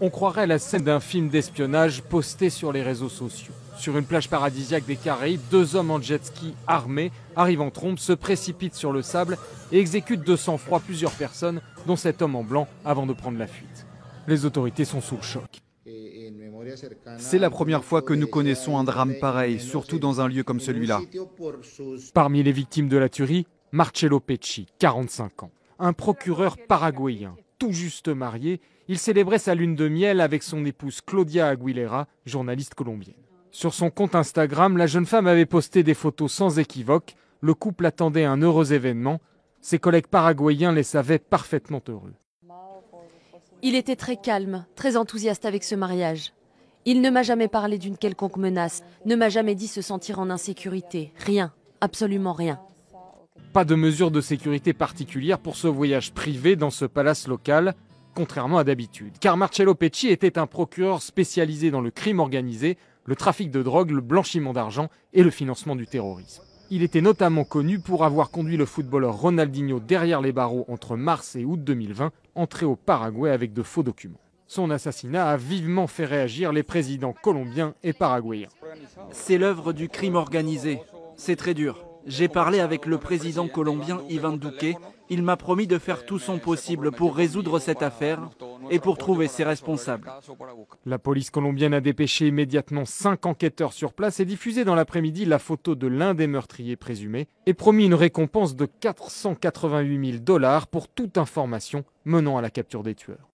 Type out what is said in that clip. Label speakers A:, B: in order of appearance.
A: On croirait la scène d'un film d'espionnage posté sur les réseaux sociaux. Sur une plage paradisiaque des Caraïbes, 2 hommes en jet ski armés arrivent en trombe, se précipitent sur le sable et exécutent de sang-froid plusieurs personnes, dont cet homme en blanc, avant de prendre la fuite. Les autorités sont sous le choc.
B: C'est la première fois que nous connaissons un drame pareil, surtout dans un lieu comme celui-là.
A: Parmi les victimes de la tuerie, Marcello Pecci, 45 ans. Un procureur paraguayen, tout juste marié, il célébrait sa lune de miel avec son épouse Claudia Aguilera, journaliste colombienne. Sur son compte Instagram, la jeune femme avait posté des photos sans équivoque. Le couple attendait un heureux événement. Ses collègues paraguayens les savaient parfaitement heureux.
C: Il était très calme, très enthousiaste avec ce mariage. Il ne m'a jamais parlé d'une quelconque menace, ne m'a jamais dit se sentir en insécurité. Rien, absolument rien.
A: Pas de mesures de sécurité particulières pour ce voyage privé dans ce palace local, contrairement à d'habitude. Car Marcello Pecci était un procureur spécialisé dans le crime organisé, le trafic de drogue, le blanchiment d'argent et le financement du terrorisme. Il était notamment connu pour avoir conduit le footballeur Ronaldinho derrière les barreaux entre mars et août 2020, entré au Paraguay avec de faux documents. Son assassinat a vivement fait réagir les présidents colombiens et paraguayens.
D: C'est l'œuvre du crime organisé. C'est très dur. J'ai parlé avec le président colombien Iván Duque. Il m'a promis de faire tout son possible pour résoudre cette affaire et pour trouver ses responsables.
A: La police colombienne a dépêché immédiatement 5 enquêteurs sur place et diffusé dans l'après-midi la photo de l'un des meurtriers présumés et promis une récompense de 488 000 $ pour toute information menant à la capture des tueurs.